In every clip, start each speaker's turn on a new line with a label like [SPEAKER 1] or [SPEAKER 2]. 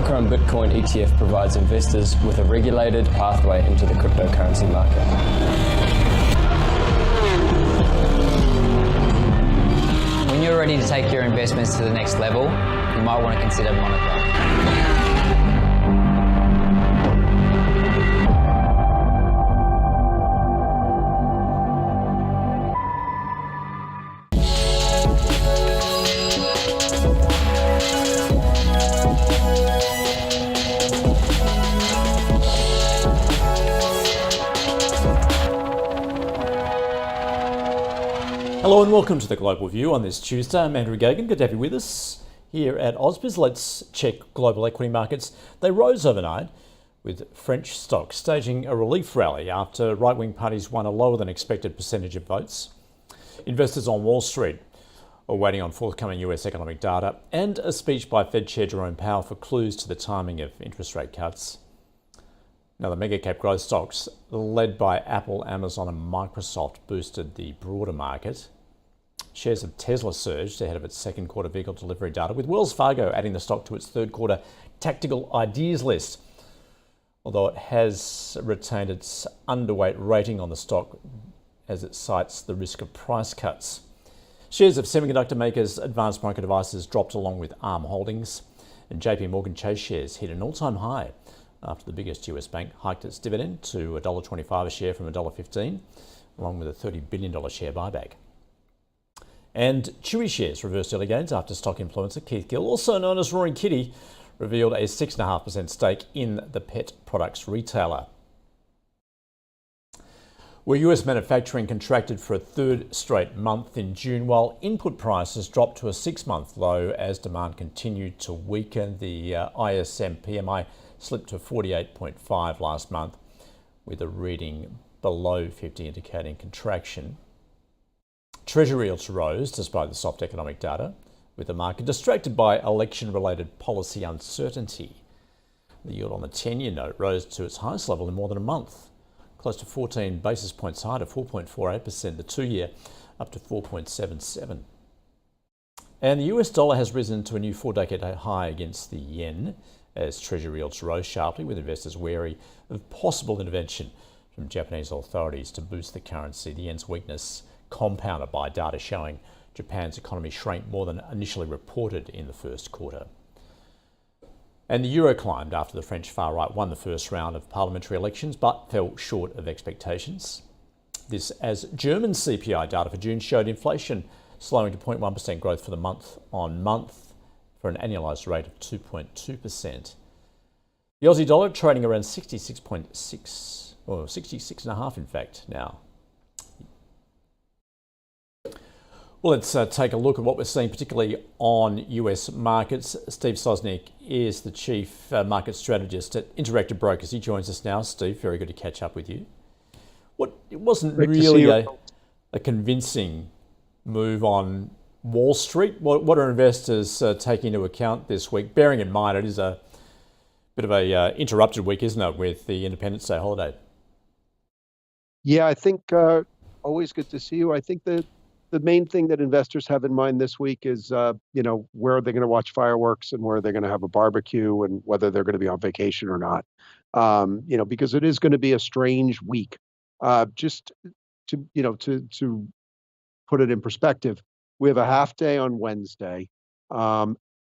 [SPEAKER 1] Micron Bitcoin ETF provides investors with a regulated pathway into the cryptocurrency market.
[SPEAKER 2] When you're ready to take your investments to the next level, you might want to consider Monaco.
[SPEAKER 3] Hello and welcome to the Global View on this Tuesday. I'm Andrew Gagan. Good to have you with us here at Ausbiz. Let's check global equity markets. They rose overnight with French stocks staging a relief rally after right-wing parties won a lower than expected percentage of votes. Investors on Wall Street are waiting on forthcoming US economic data and a speech by Fed Chair Jerome Powell for clues to the timing of interest rate cuts. Now, the mega-cap growth stocks, led by Apple, Amazon and Microsoft, boosted the broader market. Shares of Tesla surged ahead of its second quarter vehicle delivery data, with Wells Fargo adding the stock to its third quarter tactical ideas list, although it has retained its underweight rating on the stock as it cites the risk of price cuts. Shares of semiconductor makers Advanced Micro Devices dropped along with ARM Holdings, and JP Morgan Chase shares hit an all-time high after the biggest US bank hiked its dividend to $1.25 a share from $1.15, along with a $30 billion share buyback. And Chewy shares reversed early gains after stock influencer Keith Gill, also known as Roaring Kitty, revealed a 6.5% stake in the pet products retailer. Where US manufacturing contracted for a third straight month in June, while input prices dropped to a 6-month low as demand continued to weaken. The ISM PMI slipped to 48.5 last month, with a reading below 50 indicating contraction. Treasury yields rose despite the soft economic data, with the market distracted by election-related policy uncertainty. The yield on the 10-year note rose to its highest level in more than a month, close to 14 basis points higher to 4.48%, the 2-year up to 4.77. And the US dollar has risen to a new 4-decade high against the yen, as Treasury yields rose sharply, with investors wary of possible intervention from Japanese authorities to boost the currency. The yen's weakness compounded by data showing Japan's economy shrank more than initially reported in the first quarter. And the euro climbed after the French far right won the first round of parliamentary elections but fell short of expectations. This as German CPI data for June showed inflation slowing to 0.1% growth for the month on month, for an annualised rate of 2.2%. The Aussie dollar trading around 66.6, or 66.5 in fact now. Well, let's take a look at what we're seeing, particularly on US markets. Steve Sosnick is the Chief Market Strategist at Interactive Brokers. He joins us now. Steve, very good to catch up with you. It wasn't really a convincing move on Wall Street. What are investors taking into account this week, bearing in mind it is a bit of a interrupted week, isn't it, with the Independence Day holiday?
[SPEAKER 4] Yeah, I think always good to see you. I think that the main thing that investors have in mind this week is, where are they going to watch fireworks and where are they going to have a barbecue and whether they're going to be on vacation or not. Because it is going to be a strange week. Just to put it in perspective, we have a half day on Wednesday.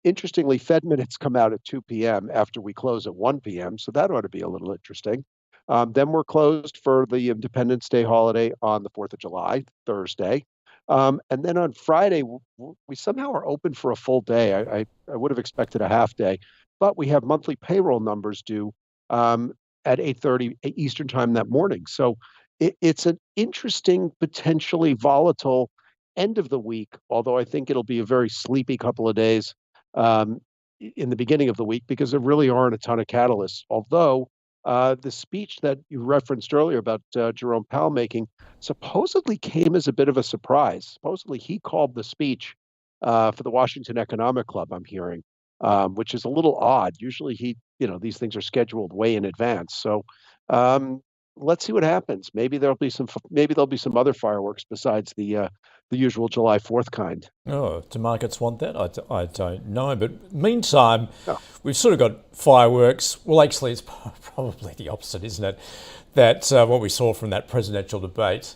[SPEAKER 4] Interestingly, Fed minutes come out at 2 p.m. after we close at 1 p.m., so that ought to be a little interesting. Then we're closed for the Independence Day holiday on the 4th of July, Thursday. And then on Friday, we somehow are open for a full day. I would have expected a half day, but we have monthly payroll numbers due at 8:30 Eastern time that morning. So it's an interesting, potentially volatile end of the week, although I think it'll be a very sleepy couple of days in the beginning of the week because there really aren't a ton of catalysts. Although the speech that you referenced earlier about Jerome Powell making supposedly came as a bit of a surprise. Supposedly he called the speech for the Washington Economic Club, I'm hearing, which is a little odd. Usually these things are scheduled way in advance. So let's see what happens. Maybe there'll be some other fireworks besides the usual July 4th kind.
[SPEAKER 3] Oh, do markets want that? I don't know. But meantime,
[SPEAKER 4] No.
[SPEAKER 3] we've sort of got fireworks. Well, actually, it's probably the opposite, isn't it? That what we saw from that presidential debate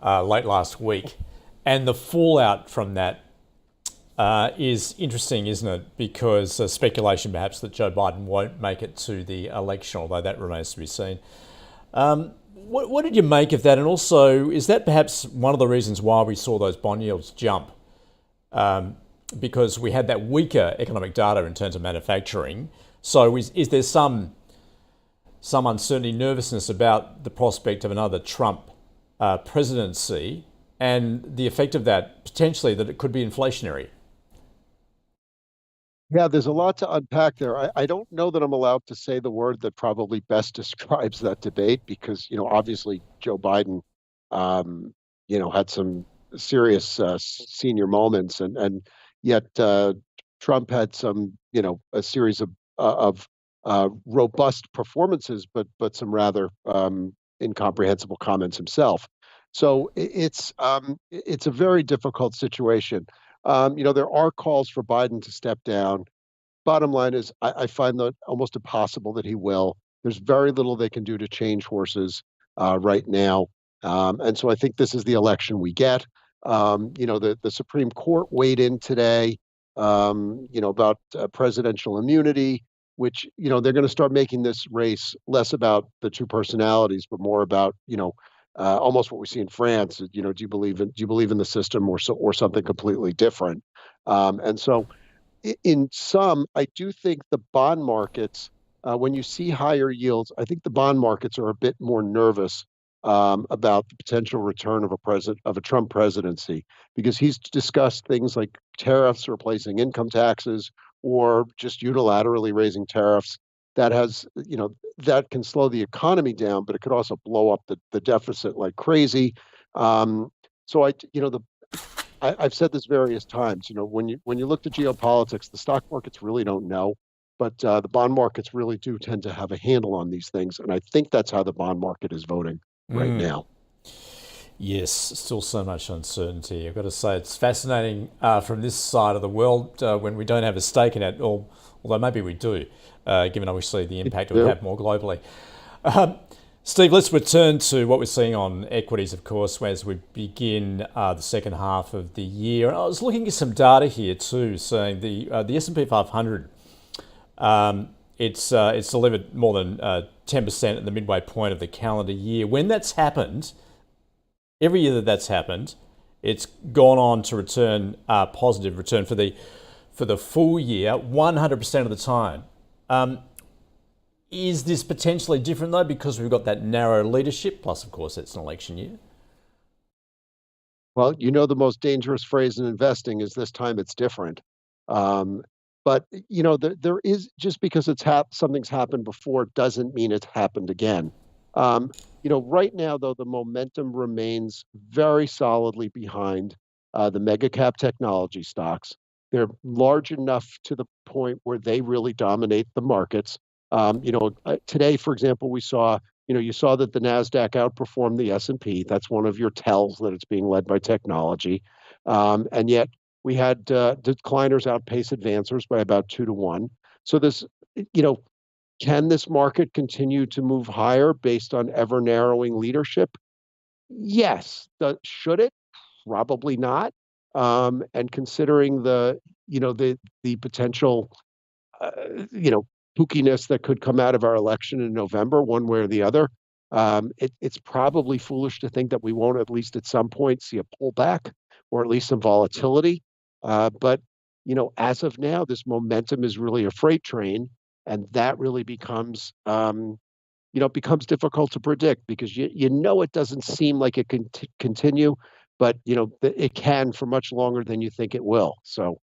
[SPEAKER 3] late last week, and the fallout from that is interesting, isn't it? Because speculation perhaps that Joe Biden won't make it to the election, although that remains to be seen. What did you make of that? And also, is that perhaps one of the reasons why we saw those bond yields jump? Because we had that weaker economic data in terms of manufacturing. So is there some uncertainty, nervousness about the prospect of another Trump presidency and the effect of that, potentially, that it could be inflationary?
[SPEAKER 4] Yeah, there's a lot to unpack there. I don't know that I'm allowed to say the word that probably best describes that debate because, obviously Joe Biden, um, had some serious senior moments, and yet Trump had some, a series of robust performances, but some rather incomprehensible comments himself. So it's a very difficult situation. There are calls for Biden to step down. Bottom line is, I find that almost impossible that he will. There's very little they can do to change horses right now. And so I think this is the election we get. The Supreme Court weighed in today, about presidential immunity, which, they're going to start making this race less about the two personalities, but more about, almost what we see in France. Do you believe in the system or something completely different? And so, in some, I do think the bond markets, when you see higher yields, I think the bond markets are a bit more nervous about the potential return of a Trump presidency because he's discussed things like tariffs replacing income taxes or just unilaterally raising tariffs. That can slow the economy down, but it could also blow up the deficit like crazy. So I've said this various times. When you look to geopolitics, the stock markets really don't know, but the bond markets really do tend to have a handle on these things, and I think that's how the bond market is voting right now.
[SPEAKER 3] Yes, still so much uncertainty. I've got to say, it's fascinating from this side of the world when we don't have a stake in it, although maybe we do, given obviously the impact it would have more globally. Steve, let's return to what we're seeing on equities, of course, as we begin the second half of the year. And I was looking at some data here too, saying the S&P 500, it's delivered more than 10% at the midway point of the calendar year. When that's happened, every year that's happened, it's gone on to return positive return for the full year, 100% of the time. Is this potentially different though because we've got that narrow leadership? Plus, of course, it's an election year.
[SPEAKER 4] Well, the most dangerous phrase in investing is this time it's different. But there is just because something's happened before doesn't mean it's happened again. Right now though, the momentum remains very solidly behind the mega cap technology stocks. They're large enough to the point where they really dominate the markets. Today, for example, you saw that the Nasdaq outperformed the S&P. That's one of your tells that it's being led by technology. And yet we had decliners outpace advancers by about 2 to 1. So can this market continue to move higher based on ever narrowing leadership? Yes. Should it? Probably not. And considering the potential, kookiness that could come out of our election in November, one way or the other, it's probably foolish to think that we won't at least at some point see a pullback or at least some volatility. But as of now, this momentum is really a freight train, and that really becomes difficult to predict because it doesn't seem like it can continue, but it can for much longer than you think it will. So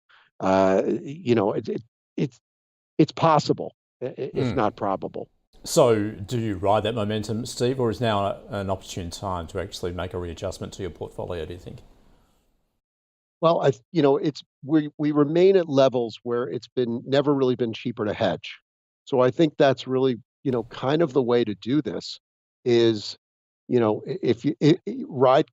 [SPEAKER 4] it's possible. It's not probable.
[SPEAKER 3] So do you ride that momentum, Steve, or is now an opportune time to actually make a readjustment to your portfolio, do you think?
[SPEAKER 4] Well, we remain at levels where it's never really been cheaper to hedge. So I think that's really, kind of the way to do this is, if you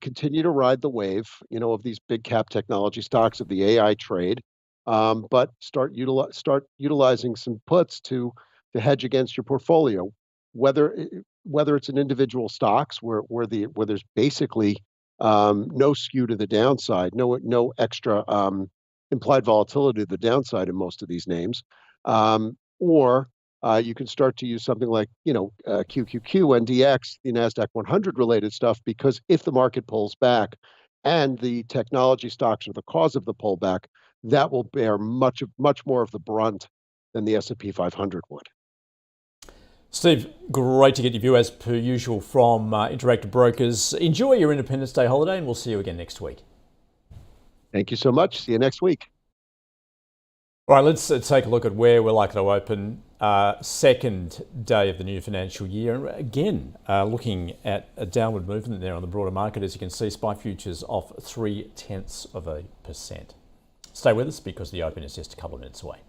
[SPEAKER 4] continue to ride the wave, of these big cap technology stocks, of the AI trade, but start utilizing some puts to hedge against your portfolio, whether it's in individual stocks where there's basically no skew to the downside, no extra implied volatility to the downside in most of these names, or you can start to use something like, QQQ, NDX, the NASDAQ 100 related stuff, because if the market pulls back and the technology stocks are the cause of the pullback, that will bear much more of the brunt than the S&P 500 would.
[SPEAKER 3] Steve, great to get your view as per usual from Interactive Brokers. Enjoy your Independence Day holiday, and we'll see you again next week.
[SPEAKER 4] Thank you so much. See you next week.
[SPEAKER 3] All right, let's take a look at where we're likely to open second day of the new financial year. And again, looking at a downward movement there on the broader market. As you can see, SPI futures off 0.3%. Stay with us because the open is just a couple of minutes away.